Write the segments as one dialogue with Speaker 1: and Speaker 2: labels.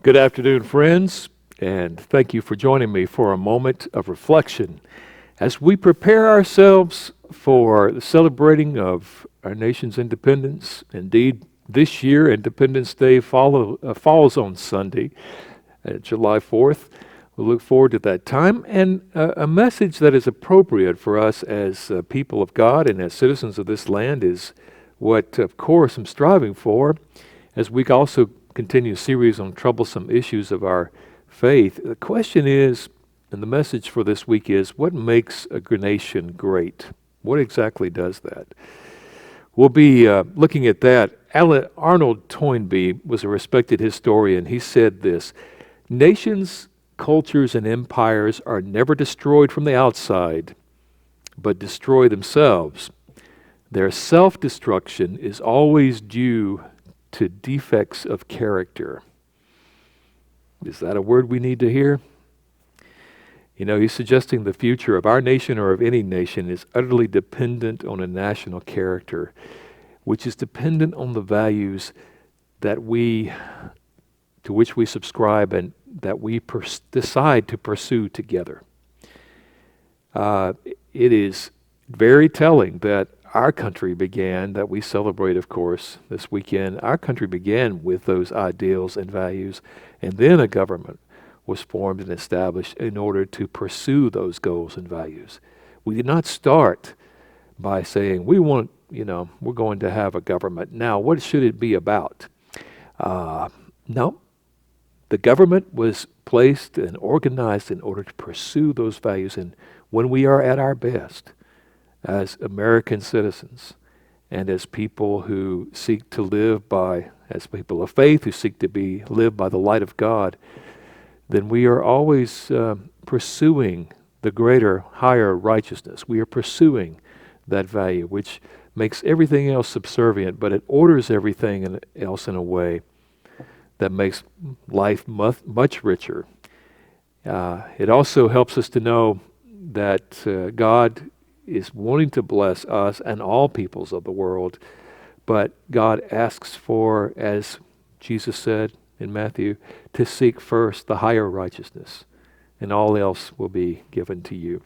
Speaker 1: Good afternoon, friends, and thank you for joining me for a moment of reflection as we prepare ourselves for the celebrating of our nation's independence. Indeed, this year, Independence Day falls on Sunday, July 4th. We look forward to that time and a message that is appropriate for us as people of God and as citizens of this land is what, of course, I'm striving for as we also continue a series on troublesome issues of our faith. The question is, and the message for this week is, what makes a nation great? What exactly does that? We'll be looking at that. Arnold Toynbee was a respected historian. He said this: nations, cultures, and empires are never destroyed from the outside, but destroy themselves. Their self-destruction is always due to defects of character. Is that a word we need to hear? You know, he's suggesting the future of our nation or of any nation is utterly dependent on a national character, which is dependent on the values to which we subscribe and that we decide to pursue together. It is very telling that our country began, that we celebrate, of course, this weekend. Our country began with those ideals and values, and then a government was formed and established in order to pursue those goals and values. We did not start by saying, we're going to have a government. Now, what should it be about? No. The government was placed and organized in order to pursue those values, and when we are at our best, as American citizens and as people who seek to live as people of faith who seek to live by the light of God, then we are always pursuing the greater, higher righteousness. We are pursuing that value, which makes everything else subservient, but it orders everything else in a way that makes life much richer. It also helps us to know that God is wanting to bless us and all peoples of the world, but God asks for, as Jesus said in Matthew, to seek first the higher righteousness, and all else will be given to you.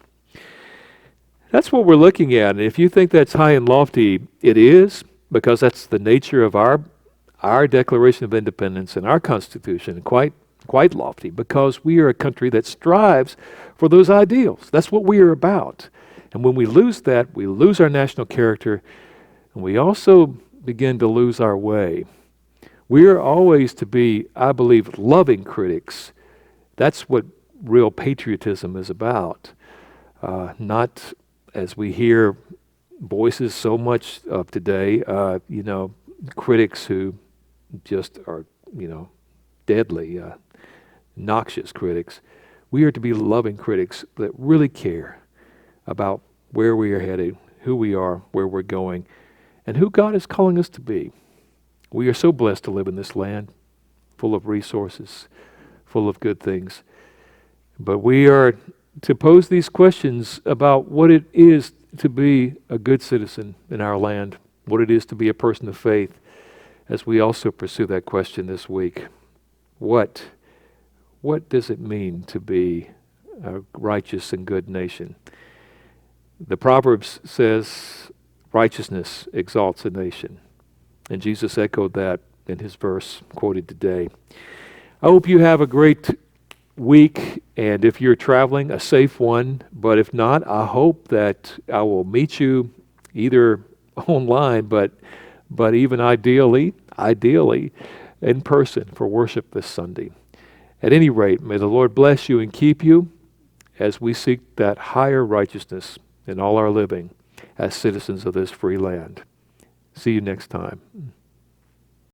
Speaker 1: That's what we're looking at, and if you think that's high and lofty, it is, because that's the nature of our Declaration of Independence and our Constitution, quite lofty, because we are a country that strives for those ideals. That's what we are about. And when we lose that, we lose our national character, and we also begin to lose our way. We are always to be, I believe, loving critics. That's what real patriotism is about. Not, as we hear voices so much of today, critics who just are, deadly, noxious critics. We are to be loving critics that really care about where we are headed, who we are, where we're going, and who God is calling us to be. We are so blessed to live in this land, full of resources, full of good things. But we are to pose these questions about what it is to be a good citizen in our land, what it is to be a person of faith, as we also pursue that question this week. What does it mean to be a righteous and good nation? The Proverbs says, righteousness exalts a nation. And Jesus echoed that in his verse quoted today. I hope you have a great week, and if you're traveling, a safe one. But if not, I hope that I will meet you either online, but even ideally in person for worship this Sunday. At any rate, may the Lord bless you and keep you as we seek that higher righteousness in all our living as citizens of this free land. See you next time.